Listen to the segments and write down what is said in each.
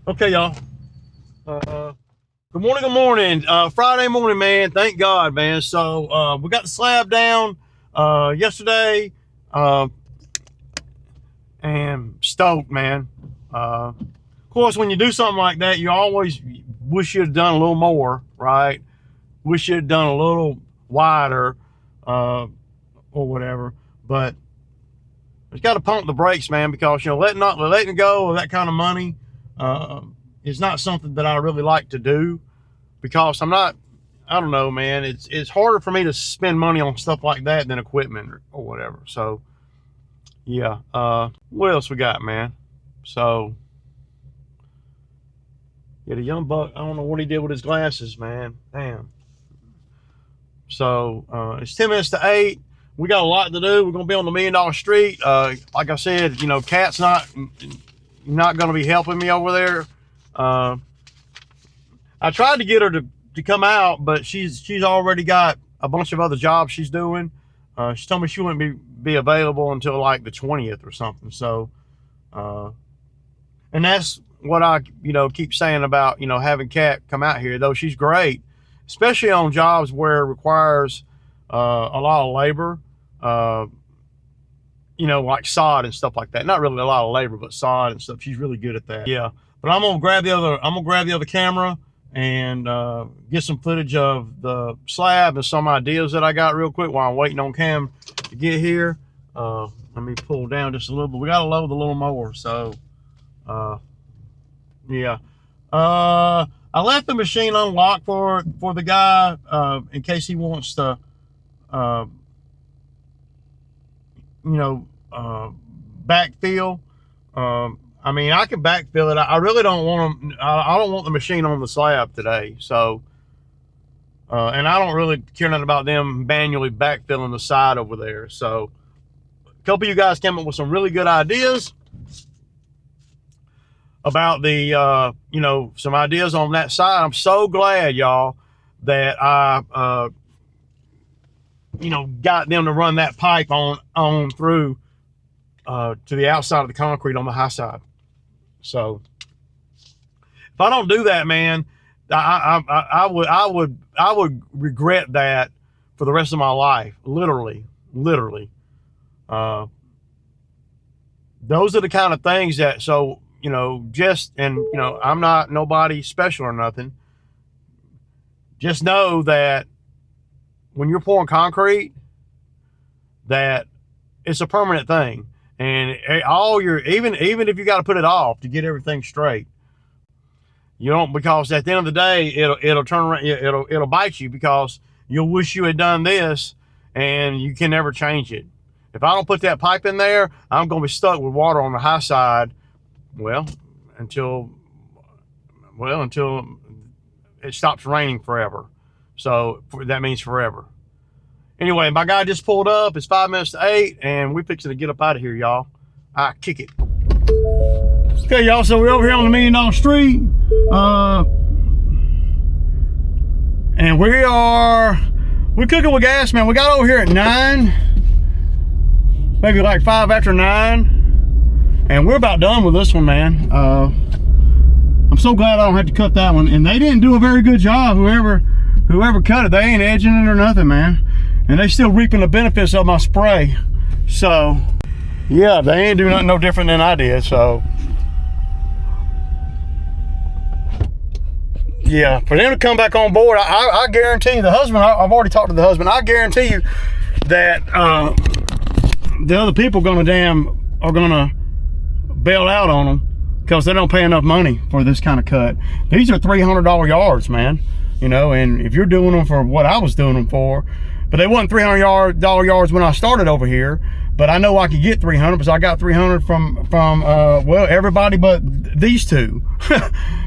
Okay, y'all. Good morning, good morning. Friday morning, man. Thank God, man. So we got the slab down yesterday, and stoked, man. Of course, when you do something like that, you always wish you'd done a little more, right? Wish you'd done a little wider, or whatever. But you got to pump the brakes, man, because letting go of that kind of money is not something that I really like to do, because I don't know, man. It's harder for me to spend money on stuff like that than equipment or whatever. So yeah. What else we got, man? So yeah, the young buck, I don't know what he did with his glasses, man. Damn. So it's 10 minutes to 8. We got a lot to do. We're gonna be on the $1 Million Street. Like I said, Kat's not gonna be helping me over there. I tried to get her to come out, but she's already got a bunch of other jobs she's doing. She told me she wouldn't be available until like the 20th or something. So, and that's what I keep saying about having Kat come out here. Though she's great, especially on jobs where it requires a lot of labor. Like sod and stuff like that. Not really a lot of labor, but sod and stuff. She's really good at that. Yeah. But I'm gonna grab the other camera and get some footage of the slab and some ideas that I got real quick while I'm waiting on Cam to get here. Let me pull down just a little bit. We gotta load the little mower, so yeah. I left the machine unlocked for the guy in case he wants to backfill. I mean, I can backfill it. I really don't want them. I don't want the machine on the slab today. So, and I don't really care nothing about them manually backfilling the side over there. So, a couple of you guys came up with some really good ideas about the, some ideas on that side. I'm so glad, y'all, that I, got them to run that pipe on through to the outside of the concrete on the high side. So if I don't do that, man, I would regret that for the rest of my life. Literally. Those are the kind of things that, so, I'm not nobody special or nothing. Just know that when you're pouring concrete, that it's a permanent thing. And even if you got to put it off to get everything straight, because at the end of the day, it'll turn around, it'll bite you, because you'll wish you had done this and you can never change it. If I don't put that pipe in there, I'm going to be stuck with water on the high side, until it stops raining forever. So that means forever. Anyway, my guy just pulled up. It's 5 minutes to 8, and we're fixing to get up out of here, y'all. All right, kick it. Okay, y'all, so we're over here on the $1 Million Street. And we're cooking with gas, man. We got over here at 9, maybe like 5 after 9. And we're about done with this one, man. I'm so glad I don't have to cut that one. And they didn't do a very good job, whoever cut it. They ain't edging it or nothing, man. And they still reaping the benefits of my spray. So yeah, they ain't doing nothing no different than I did. So yeah, for them to come back on board, I guarantee you, the husband, I've already talked to the husband, I guarantee you that the other people are gonna bail out on them, because they don't pay enough money for this kind of cut. These are $300 yards, man. And if you're doing them for what I was doing them for, but they wasn't $300 yards when I started over here, but I know I could get 300 because I got 300 from everybody but these two.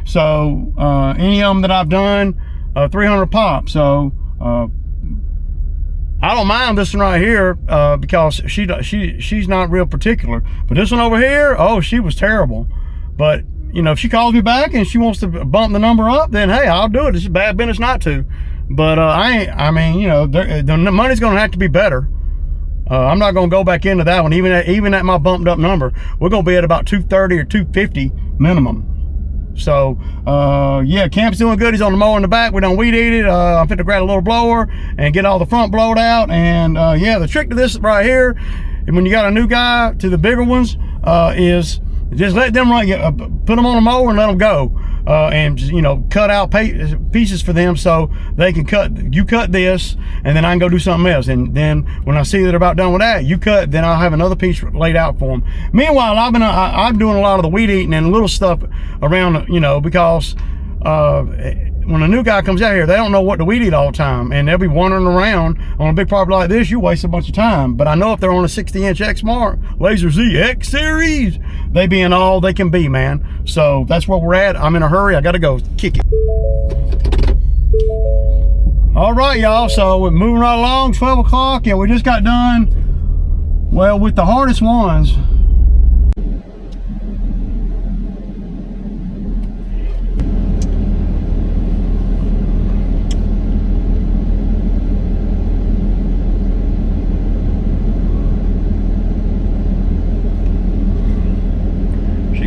So any of them that I've done, 300 pop. So I don't mind this one right here because she's not real particular. But this one over here, oh, she was terrible. But if she calls me back and she wants to bump the number up, then hey, I'll do it. It's bad business not to. But the money's gonna have to be better. I'm not gonna go back into that one, even at my bumped up number. We're gonna be at about 230 or 250 minimum. So yeah, Camp's doing good. He's on the mower in the back. We done weed eat it. I'm fit to grab a little blower and get all the front blowed out. And yeah, the trick to this right here, and when you got a new guy to the bigger ones, is just let them run, put them on the mower and let them go. And you know, cut out pieces for them so they can cut this, and then I can go do something else. And then when I see that they're about done with that, you cut, then I'll have another piece laid out for them. Meanwhile, I'm doing a lot of the weed eating and little stuff around, you know, because when a new guy comes out here, they don't know what to weed eat all the time, and they'll be wandering around on a big property like this. You waste a bunch of time. But I know if they're on a 60-inch X-Smart Laser Z X Series, they being all they can be, man. So that's where we're at. I'm in a hurry. I gotta go kick it. All right, y'all. So we're moving right along. 12 o'clock. Yeah, we just got done, well, with the hardest ones.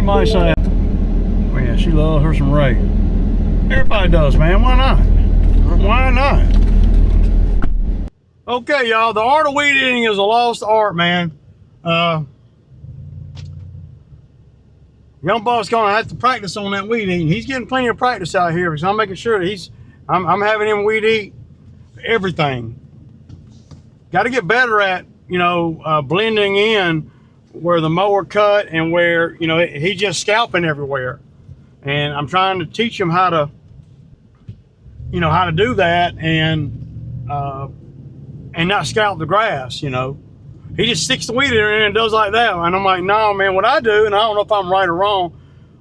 Might say, oh yeah, she loves her some Ray. Everybody does, man. Why not? Why not? Okay, y'all. The art of weed eating is a lost art, man. Young Buck's gonna have to practice on that weed eating. He's getting plenty of practice out here because I'm making sure that I'm having him weed eat everything. Got to get better at, you know, blending in where the mower cut and where, you know, he's just scalping everywhere. And I'm trying to teach him how to, you know, how to do that and not scalp the grass, you know. He just sticks the weed eater in and does like that. And I'm like, no, man, what I do, and I don't know if I'm right or wrong,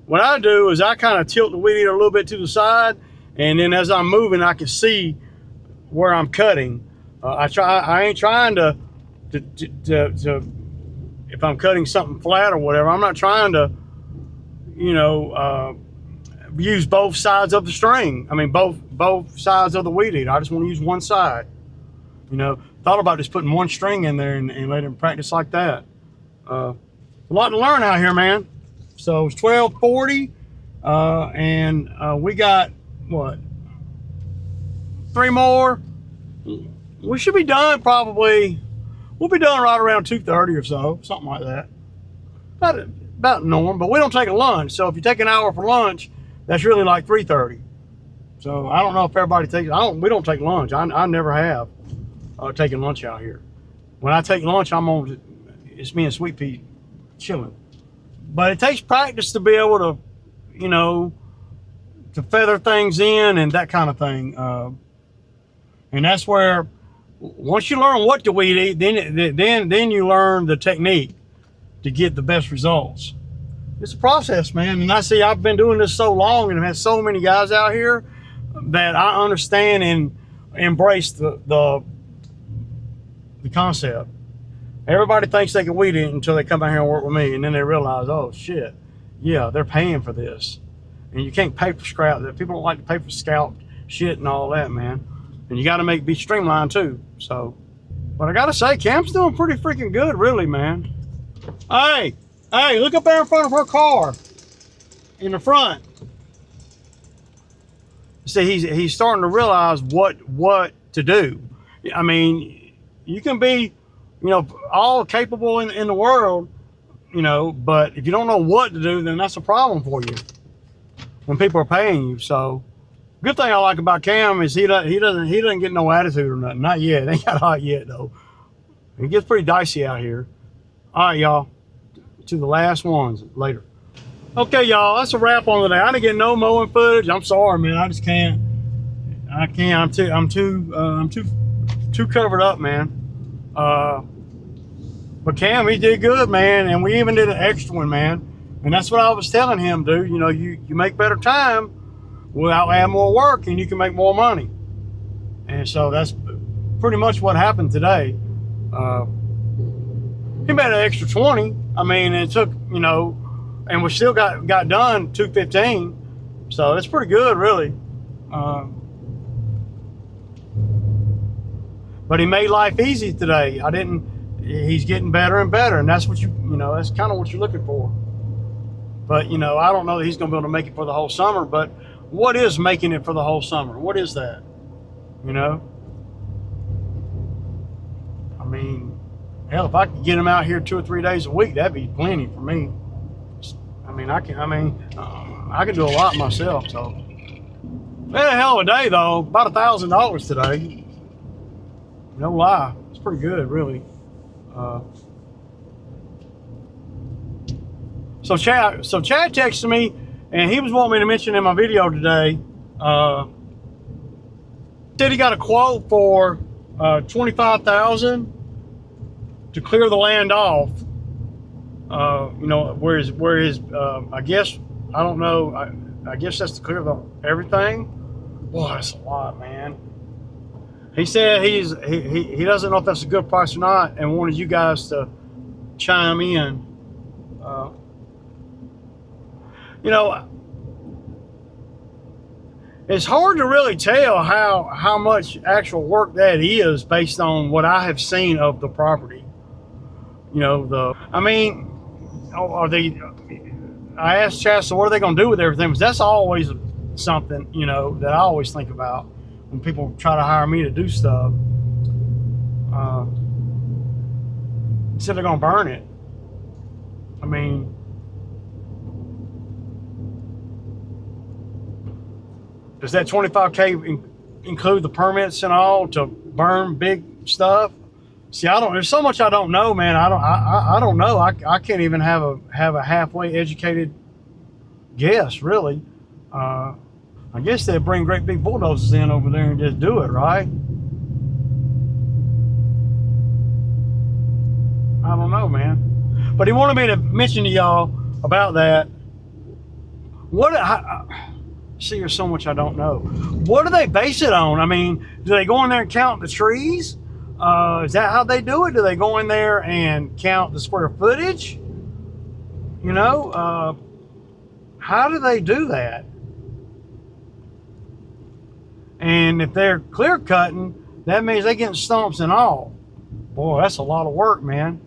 what I do is I kind of tilt the weed eater a little bit to the side, and then as I'm moving, I can see where I'm cutting. I ain't trying to if I'm cutting something flat or whatever, I'm not trying to, you know, use both sides of the string. I mean, both sides of the weed eater. I just want to use one side. You know, thought about just putting one string in there and let him practice like that. A lot to learn out here, man. So it's 12:40, and we got, what, 3 more? We should be done probably. We'll be done right around 2:30 or so, something like that. About norm, but we don't take a lunch. So if you take an hour for lunch, that's really like 3:30. So I don't know if everybody takes, we don't take lunch. I never have taken lunch out here. When I take lunch, it's me and Sweet Pea chilling. But it takes practice to be able to, you know, to feather things in and that kind of thing. And that's where, once you learn what to weed eat, then you learn the technique to get the best results. It's a process, man. And I've been doing this so long and I've had so many guys out here that I understand and embrace the concept. Everybody thinks they can weed eat until they come out here and work with me, and then they realize, oh shit, yeah, they're paying for this. And you can't pay for scrap. People don't like to pay for scalped shit and all that, man. And you got to be streamlined too. So, but I got to say, Cam's doing pretty freaking good, really, man. Hey, look up there in front of her car, in the front. See, he's starting to realize what to do. I mean, you can be, you know, all capable in the world, you know, but if you don't know what to do, then that's a problem for you when people are paying you. So, good thing I like about Cam is he doesn't get no attitude or nothing. Not yet. Ain't got hot yet though. It gets pretty dicey out here. All right, y'all. To the last ones later. Okay, y'all. That's a wrap on today. I didn't get no mowing footage. I'm sorry, man. I just can't. I can't. I'm too covered up, man. But Cam, he did good, man. And we even did an extra one, man. And that's what I was telling him, dude. You know, you make better time without adding more work, and you can make more money. And so that's pretty much what happened today. He made an extra 20. I mean, it took, you know, and we still got done 2:15. So that's pretty good, really. But he made life easy today. He's getting better and better, and that's what that's kind of what you're looking for. But, you know, I don't know that he's going to be able to make it for the whole summer. But what is making it for the whole summer? What is that? You know? I mean, hell, if I could get him out here 2 or 3 days a week, that'd be plenty for me. I mean, I can do a lot myself. So, we had a hell of a day though. About $1,000 today. No lie, it's pretty good, really. So Chad texted me, and he was wanting me to mention in my video today. Said he got a quote for $25,000 to clear the land off. You know, where his I guess, I don't know. I guess that's to clear everything. Boy, that's a lot, man. He said he doesn't know if that's a good price or not, and wanted you guys to chime in. You know, it's hard to really tell how much actual work that is based on what I have seen of the property. You know, I mean, are they? I asked Chad, so what are they going to do with everything? Because that's always something, you know, that I always think about when people try to hire me to do stuff. He said they're going to burn it. I mean, does that $25K include the permits and all to burn big stuff? See, there's so much I don't know, man. I don't know. I can't even have a halfway educated guess, really. I guess they'd bring great big bulldozers in over there and just do it, right? I don't know, man. But he wanted me to mention to y'all about that. See, there's so much I don't know. What do they base it on? I mean, do they go in there and count the trees? Is that how they do it? Do they go in there and count the square footage? You know, how do they do that? And if they're clear cutting, that means they're getting stumps and all. Boy, that's a lot of work, man.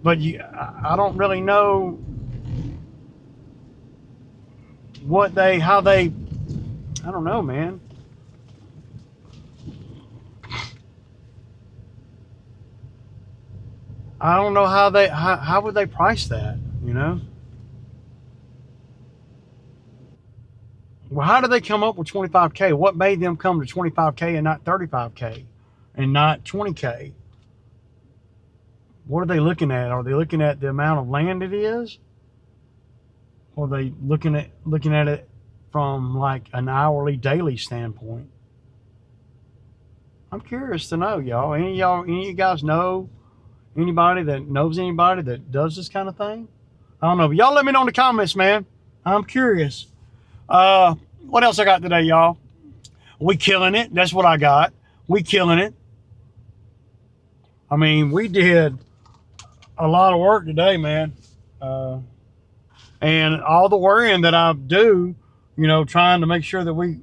But I don't really know how they, I don't know, man. I don't know how would they price that, you know? Well, how did they come up with 25K? What made them come to 25K and not 35K and not 20K? What are they looking at? Are they looking at the amount of land it is? Or are they looking at it from like an hourly, daily standpoint? I'm curious to know, y'all. Any of you guys know anybody that knows anybody that does this kind of thing? I don't know, but y'all let me know in the comments, man. I'm curious. What else I got today, y'all? We killing it. That's what I got. We killing it. I mean, we did a lot of work today, man. And all the worrying that I do, you know, trying to make sure that we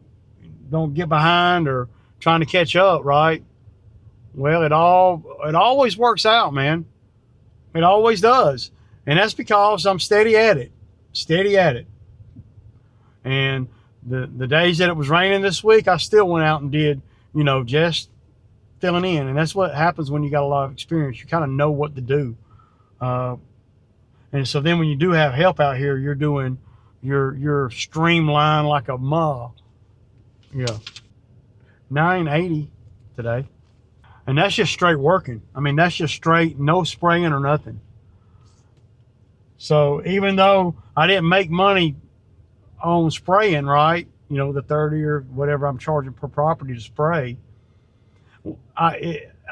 don't get behind or trying to catch up, right? Well, it always works out, man. It always does. And that's because I'm steady at it. Steady at it. And the days that it was raining this week, I still went out and did, you know, just filling in. And that's what happens when you got a lot of experience. You kind of know what to do. And so then when you do have help out here, you're streamlined like a mug. Yeah. 980 today. And that's just straight working. I mean, that's just straight, no spraying or nothing. So even though I didn't make money on spraying, right, you know, the 30 or whatever I'm charging per property to spray,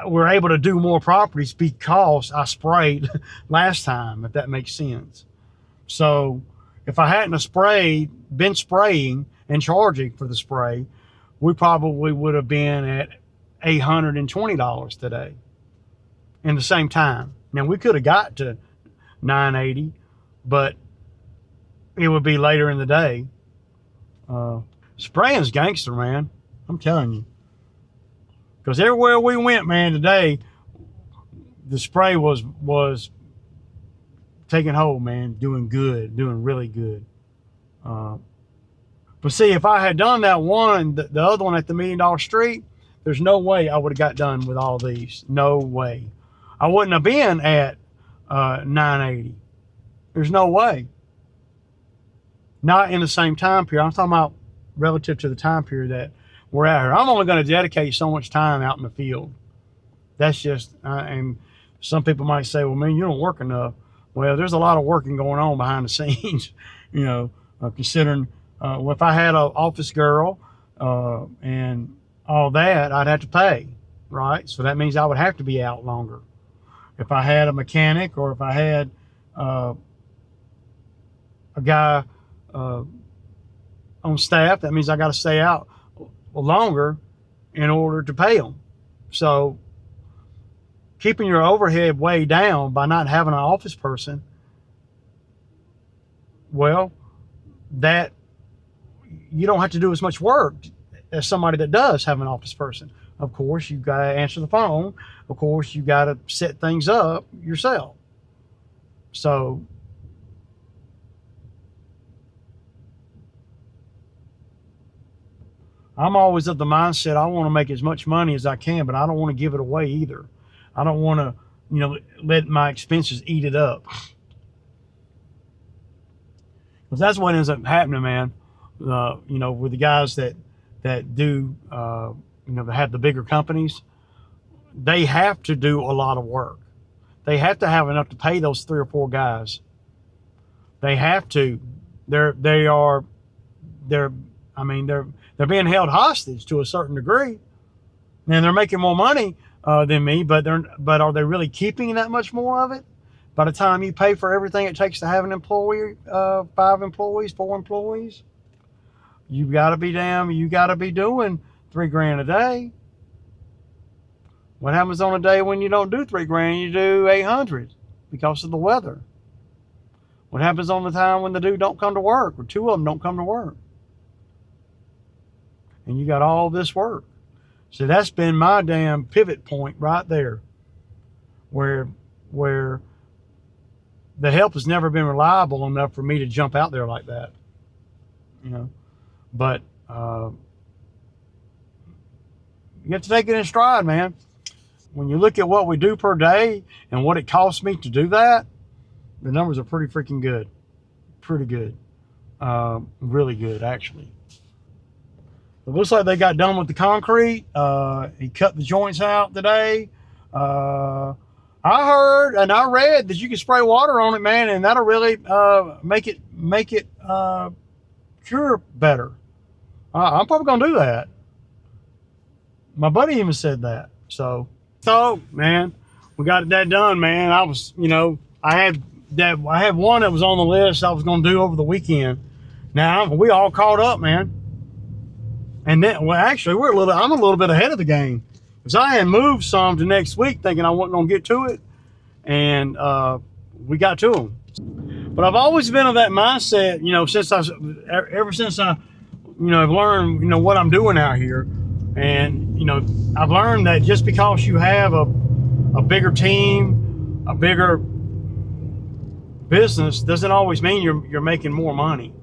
we're able to do more properties because I sprayed last time, if that makes sense. So if I hadn't been spraying and charging for the spray, we probably would have been at $820 today in the same time. Now we could have got to 980, but it would be later in the day. Spraying's gangster, man. I'm telling you. Because everywhere we went, man, today, the spray was taking hold, man, doing good, doing really good. But see, if I had done that one, the other one at the $1 Million Street, there's no way I would have got done with all these. No way. I wouldn't have been at 980. There's no way. Not in the same time period. I'm talking about relative to the time period that we're at here. I'm only going to dedicate so much time out in the field. That's just, and some people might say, well, man, you don't work enough. Well, there's a lot of working going on behind the scenes, considering if I had an office girl and all that, I'd have to pay, right? So that means I would have to be out longer. If I had a mechanic or if I had a guy on staff, that means I got to stay out longer in order to pay them. So keeping your overhead way down by not having an office person, well, that you don't have to do as much work as somebody that does have an office person. Of course, you've got to answer the phone. Of course, you got to set things up yourself. So I'm always of the mindset I want to make as much money as I can, but I don't want to give it away either. I don't want to, let my expenses eat it up. Because that's what ends up happening, man. With the guys that do, that have the bigger companies, they have to do a lot of work. They have to have enough to pay those 3 or 4 guys. They have to. They're being held hostage to a certain degree, and they're making more money than me. But are they really keeping that much more of it? By the time you pay for everything it takes to have an employee, 5 employees, 4 employees, you got to be doing $3,000 a day. What happens on a day when you don't do $3,000? You do 800 because of the weather. What happens on the time when the dude don't come to work, or 2 of them don't come to work? And you got all this work. So that's been my damn pivot point right there, where the help has never been reliable enough for me to jump out there like that. But you have to take it in stride, man. When you look at what we do per day and what it costs me to do that, the numbers are pretty freaking good. Pretty good. Really good, actually. It looks like they got done with the concrete. He cut the joints out today. I heard and I read that you can spray water on it, man, and that'll really make it cure better. I'm probably gonna do that. My buddy even said that. So man, we got that done, man. I had one that was on the list I was gonna do over the weekend. Now we all caught up, man. And then, well, actually, I'm a little bit ahead of the game, because I had moved some to next week, thinking I wasn't gonna get to it, and we got to them. But I've always been of that mindset, ever since I, have learned, what I'm doing out here, and I've learned that just because you have a bigger team, a bigger business, doesn't always mean you're making more money.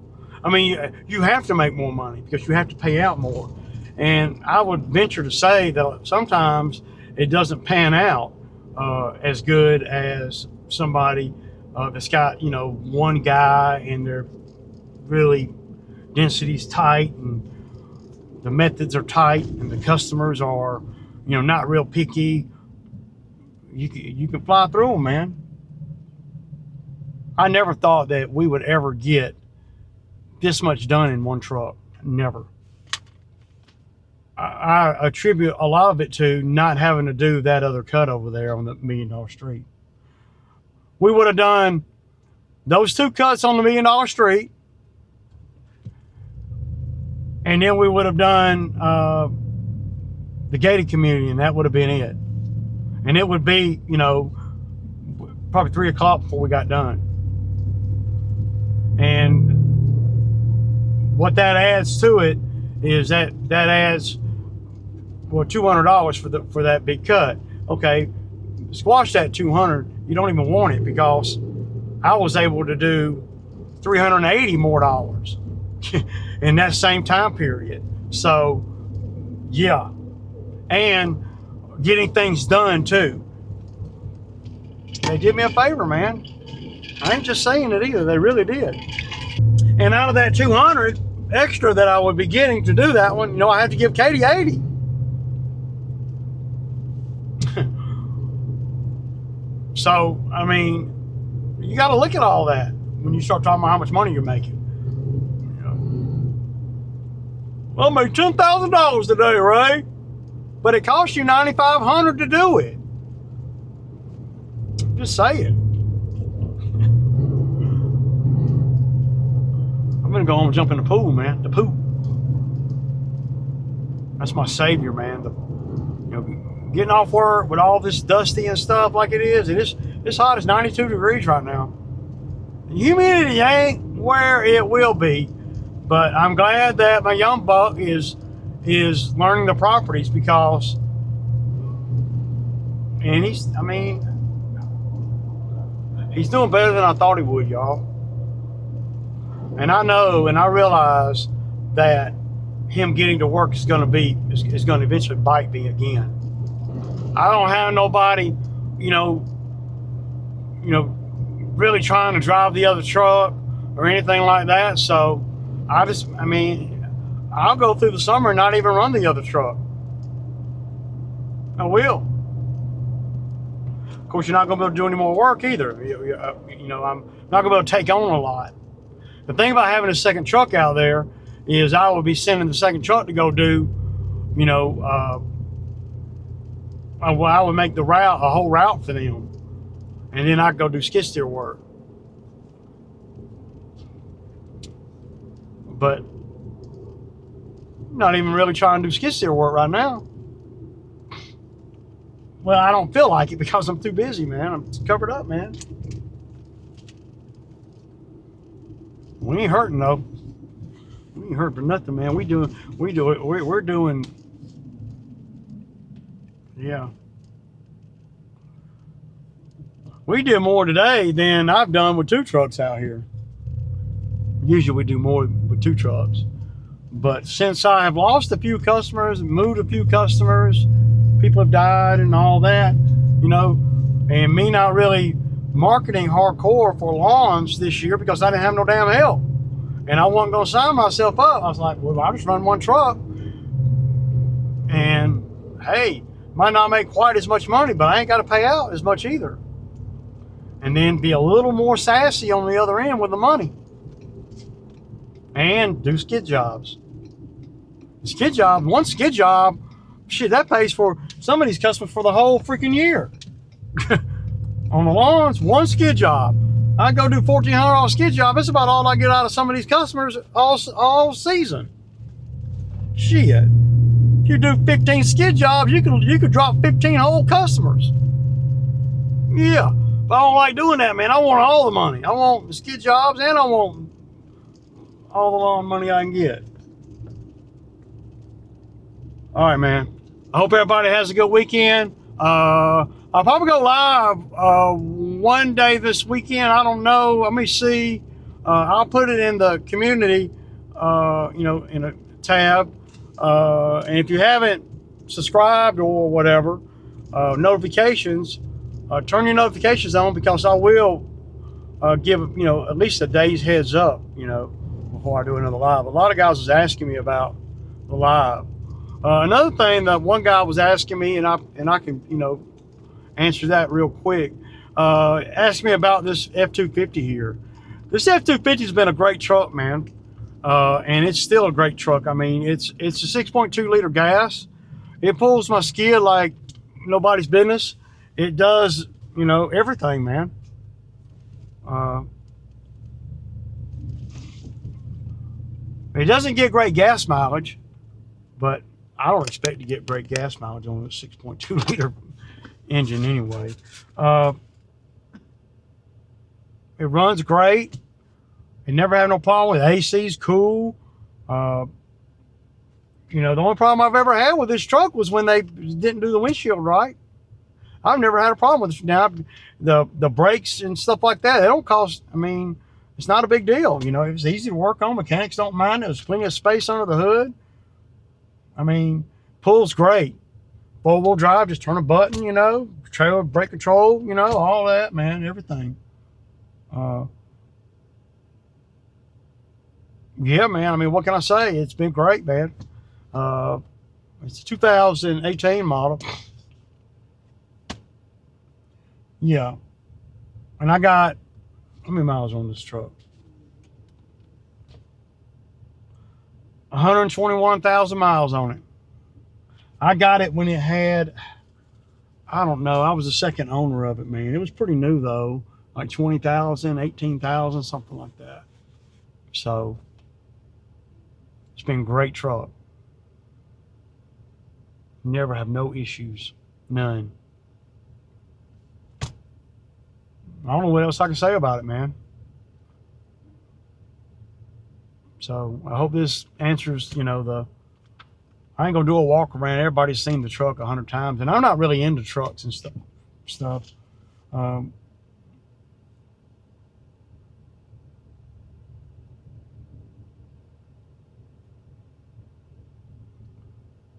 I mean, you have to make more money because you have to pay out more. And I would venture to say that sometimes it doesn't pan out as good as somebody that's got, one guy and their really density's tight and the methods are tight and the customers are, not real picky. You can fly through them, man. I never thought that we would ever get this much done in one truck. Never. I attribute a lot of it to not having to do that other cut over there on the $1 Million Street. We would have done those 2 cuts on the $1 Million Street, and then we would have done the gated community, and that would have been it. And it would be, probably 3 o'clock before we got done. And what that adds to it is that adds, well, $200 for that big cut. Okay, squash that 200. You don't even want it, because I was able to do $380 more in that same time period. So yeah, and getting things done too. They did me a favor, man. I ain't just saying it either, they really did. And out of that 200 extra that I would be getting to do that one, I have to give Katie 80. So, I mean, you got to look at all that when you start talking about how much money you're making. Well, I made $10,000 today, Ray, but it cost you $9,500 to do it. Just say it. I'm gonna go home and jump in the pool, man. The pool. That's my savior, man. Getting off work with all this dusty and stuff like it is. It's hot. It's 92 degrees right now. The humidity ain't where it will be, but I'm glad that my young buck is learning the properties because, and he's doing better than I thought he would, y'all. And I know and I realize that him getting to work is going to eventually bite me again. I don't have nobody, really trying to drive the other truck or anything like that. So I'll go through the summer and not even run the other truck. I will. Of course, you're not going to be able to do any more work either. I'm not going to be able to take on a lot. The thing about having a second truck out there is I will be sending the second truck to go do, I would make the route, a whole route for them. And then I go do skid steer work. But I'm not even really trying to do skid steer work right now. Well, I don't feel like it because I'm too busy, man. I'm covered up, man. We ain't hurting though. We ain't hurt for nothing, man. We're doing, yeah. We did more today than I've done with 2 trucks out here. Usually we do more with 2 trucks. But since I have lost a few customers, moved a few customers, people have died and all that, and me not really marketing hardcore for lawns this year because I didn't have no damn help. And I wasn't going to sign myself up. I was like, well, I'll just run 1 truck. And hey, might not make quite as much money, but I ain't got to pay out as much either. And then be a little more sassy on the other end with the money. And do skid jobs. One skid job, shit, that pays for some of these customers for the whole freaking year. On the lawns, 1 skid job. I go do $1,400 skid job. That's about all I get out of some of these customers all season. Shit. If you do 15 skid jobs, you could drop 15 whole customers. Yeah. But I don't like doing that, man. I want all the money. I want the skid jobs and I want all the lawn money I can get. All right, man. I hope everybody has a good weekend. I'll probably go live one day this weekend. I don't know. Let me see. I'll put it in the community, in a tab. And if you haven't subscribed or whatever, notifications, turn your notifications on because I will give, at least a day's heads up, before I do another live. A lot of guys was asking me about the live. Another thing that one guy was asking me, and I can, answer that real quick. Asked me about this F-250 here. This F-250 has been a great truck, man. And it's still a great truck. I mean, it's a 6.2 liter gas. It pulls my skid like nobody's business. It does, everything, man. It doesn't get great gas mileage, but I don't expect to get great gas mileage on a 6.2 liter engine anyway. It runs great. It never had no problem with AC's cool. The only problem I've ever had with this truck was when they didn't do the windshield right. I've never had a problem with it. Now, the brakes and stuff like that, they don't cost, I mean, it's not a big deal. You know, it's easy to work on. Mechanics don't mind it. There's plenty of space under the hood. I mean, pull's great. 4-wheel drive, just turn a button, you know, trailer brake control, you know, all that, man, everything. Yeah, man, I mean, what can I say? It's been great, man. It's a 2018 model. Yeah. And I got, how many miles on this truck? 121,000 miles on it. I got it when it had, I don't know, I was the second owner of it, man. It was pretty new though, like 20,000, 18,000, something like that. So it's been a great truck. Never have no issues, none. I don't know what else I can say about it, man. So I hope this answers, you know, I ain't gonna do a walk around. Everybody's seen the truck 100 times, and I'm not really into trucks and stuff.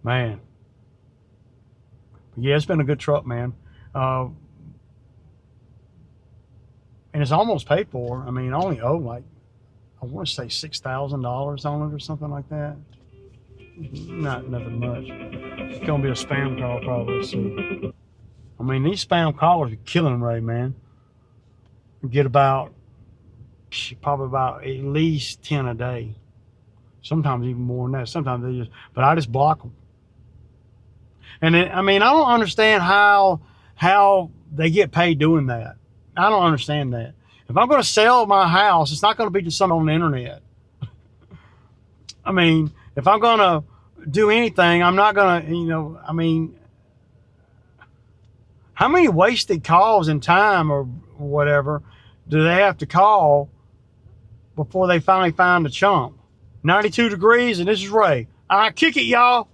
Man. But yeah, it's been a good truck, man. And it's almost paid for. I mean, I only owe like, I want to say $6,000 on it or something like that. Not nothing much. It's gonna be a spam call probably. Let's see. I mean, these spam callers are killing Ray, man. I get probably about at least 10 a day. Sometimes even more than that. Sometimes they just, but I just block them. And then, I mean, I don't understand how they get paid doing that. I don't understand that. If I'm going to sell my house, it's not going to be to someone on the internet. I mean, if I'm going to do anything, I'm not going to, you know, I mean, how many wasted calls in time or whatever do they have to call before they finally find the chump? 92 degrees, and this is Ray. All right, kick it, y'all.